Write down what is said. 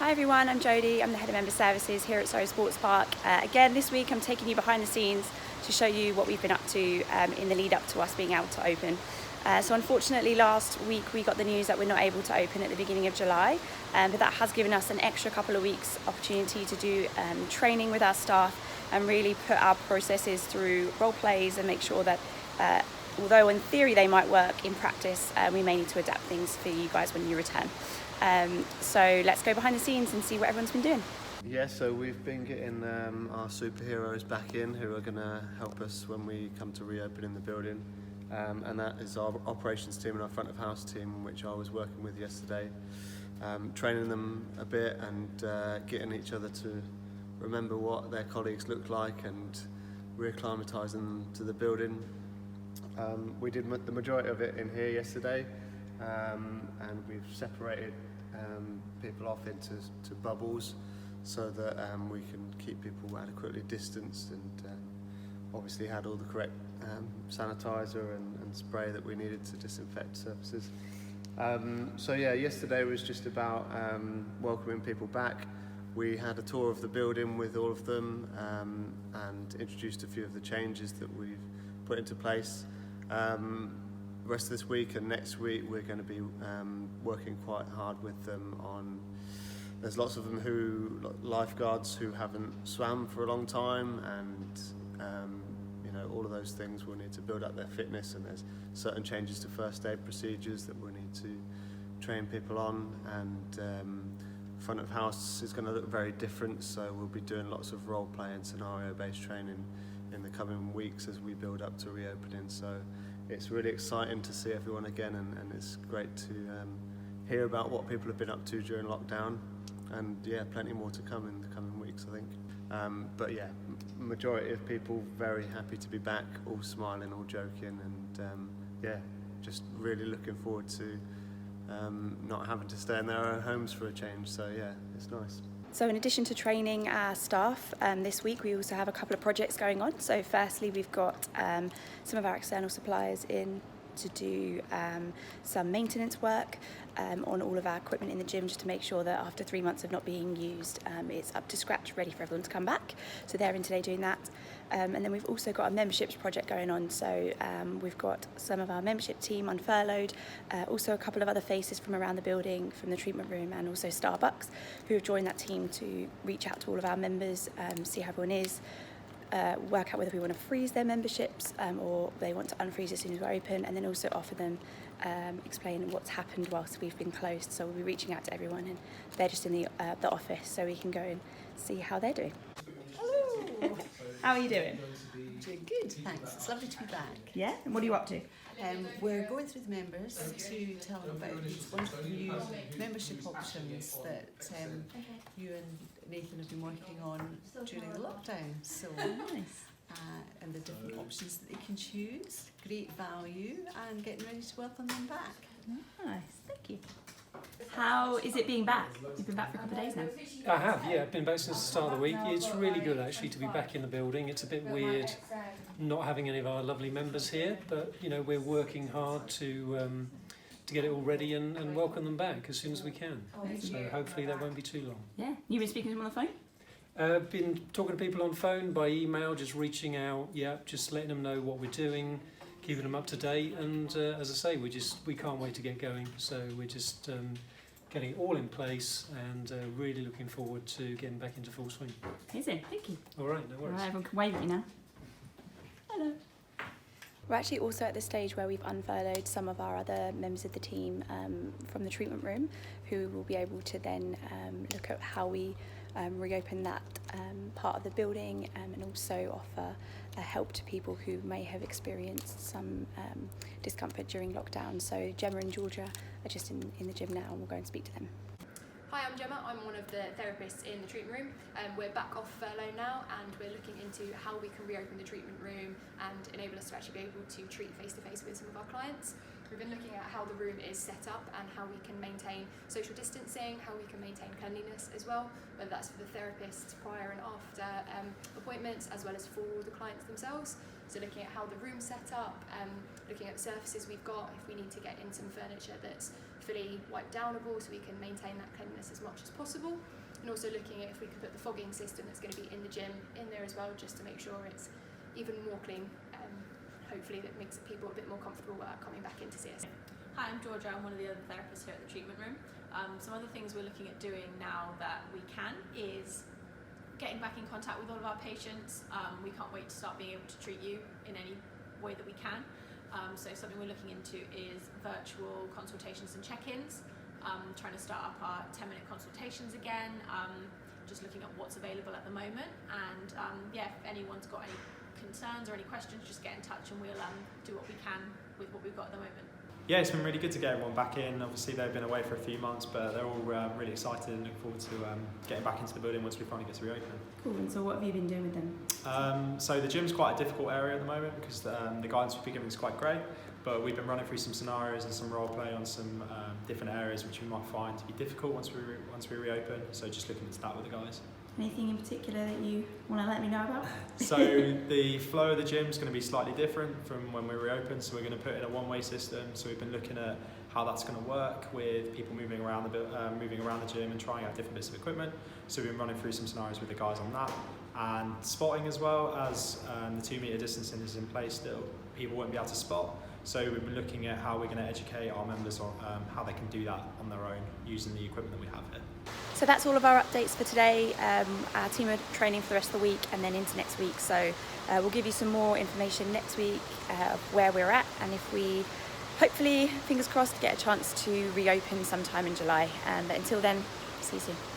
Hi everyone, I'm Jodie. I'm the Head of Member Services here at Surrey Sports Park. Again, this week I'm taking you behind the scenes to show you what we've been up to in the lead up to us being able to open. So unfortunately last week we got the news that we're not able to open at the beginning of July, but that has given us an extra couple of weeks opportunity to do training with our staff and really put our processes through role plays and make sure that although in theory they might work, in practice we may need to adapt things for you guys when you return. So let's go behind the scenes and see what everyone's been doing. Yeah, so we've been getting our superheroes back in who are going to help us when we come to reopening the building. And that is our operations team and our front of house team, which I was working with yesterday. Training them a bit and getting each other to remember what their colleagues look like and reacclimatising them to the building. We did the majority of it in here yesterday, and we've separated people off into bubbles so that we can keep people adequately distanced, and obviously had all the correct sanitizer and spray that we needed to disinfect surfaces. So yeah, yesterday was just about welcoming people back. We had a tour of the building with all of them and introduced a few of the changes that we've put into place. The rest of this week and next week we're going to be working quite hard with them on, there's lots of them lifeguards who haven't swam for a long time, and you know, all of those things will need to build up their fitness, and there's certain changes to first aid procedures that we'll need to train people on, and front of house is going to look very different, so we'll be doing lots of role play and scenario based training in the coming weeks as we build up to reopening. So it's really exciting to see everyone again, and it's great to hear about what people have been up to during lockdown, and yeah, plenty more to come in the coming weeks, I think. But yeah, majority of people very happy to be back, all smiling, all joking, and yeah, just really looking forward to not having to stay in their own homes for a change. So yeah, it's nice. So in addition to training our staff this week, we also have a couple of projects going on. So firstly, we've got some of our external suppliers in to do some maintenance work on all of our equipment in the gym, just to make sure that after 3 months of not being used, it's up to scratch, ready for everyone to come back. So they're in today doing that. And then we've also got a memberships project going on. So we've got some of our membership team on furloughed, also a couple of other faces from around the building, from the treatment room and also Starbucks, who have joined that team to reach out to all of our members, see how everyone is, work out whether we want to freeze their memberships or they want to unfreeze as soon as we're open, and then also offer them explain what's happened whilst we've been closed. So we'll be reaching out to everyone, and they're just in the office, so we can go and see how they're doing. Hello. How are you doing? Doing good, thanks. It's lovely to be back. Yeah, and what are you up to? We're going through the members to tell them about these wonderful new membership options that you and Nathan have been working on during the lockdown. So Nice. and the different options that they can choose. Great value, and getting ready to welcome them back. Nice, thank you. How is it being back? You've been back for a couple of days now. I have, yeah. I've been back since the start of the week. It's really good actually to be back in the building. It's a bit weird not having any of our lovely members here, but you know, we're working hard to get it all ready and welcome them back as soon as we can. So hopefully that won't be too long. Yeah, you've been speaking to them on the phone? Been talking to people on phone, by email, just reaching out, yeah, just letting them know what we're doing, keeping them up to date, and as I say, we can't wait to get going. So we're just getting it all in place, and really looking forward to getting back into full swing. Amazing, thank you. All right, no worries. All right, everyone can wave at you now. Hello. We're actually also at the stage where we've unfurloughed some of our other members of the team from the treatment room, who will be able to then look at how we reopen that part of the building, and also offer help to people who may have experienced some discomfort during lockdown. So Gemma and Georgia are just in the gym now, and we'll go and speak to them. Hi, I'm Gemma. I'm one of the therapists in the treatment room. We're back off furlough now, and we're looking into how we can reopen the treatment room and enable us to actually be able to treat face-to-face with some of our clients. We've been looking at how the room is set up and how we can maintain social distancing, how we can maintain cleanliness as well, whether that's for the therapists prior and after appointments, as well as for the clients themselves. So looking at how the room's set up, looking at the surfaces we've got, if we need to get in some furniture that's fully wipe downable so we can maintain that cleanliness as much as possible. And also looking at if we could put the fogging system that's going to be in the gym in there as well, just to make sure it's even more clean. Hopefully that makes people a bit more comfortable coming back in to see us. Hi, I'm Georgia. I'm one of the other therapists here at the treatment room. Some other things we're looking at doing now that we can is getting back in contact with all of our patients. We can't wait to start being able to treat you in any way that we can. So something we're looking into is virtual consultations and check-ins, trying to start up our 10-minute consultations again, just looking at what's available at the moment. And yeah, if anyone's got any concerns or any questions, just get in touch and we'll do what we can with what we've got at the moment. Yeah, it's been really good to get everyone back in. Obviously they've been away for a few months, but they're all really excited and look forward to getting back into the building once we finally get to reopen. Cool, and so what have you been doing with them? So the gym's quite a difficult area at the moment because the guidance we've been giving is quite great, but we've been running through some scenarios and some role play on some different areas which we might find to be difficult once we reopen, so just looking into that with the guys. Anything in particular that you want to let me know about? So the flow of the gym is going to be slightly different from when we reopen, so we're going to put in a one-way system. So we've been looking at how that's going to work with people moving around the gym and trying out different bits of equipment. So we've been running through some scenarios with the guys on that, and spotting as well, as the 2 metre distancing is in place still, people won't be able to spot. So we've been looking at how we're going to educate our members on how they can do that on their own using the equipment that we have here. So that's all of our updates for today. Our team are training for the rest of the week and then into next week. So we'll give you some more information next week of where we're at, and if we hopefully, fingers crossed, get a chance to reopen sometime in July. But until then, see you soon.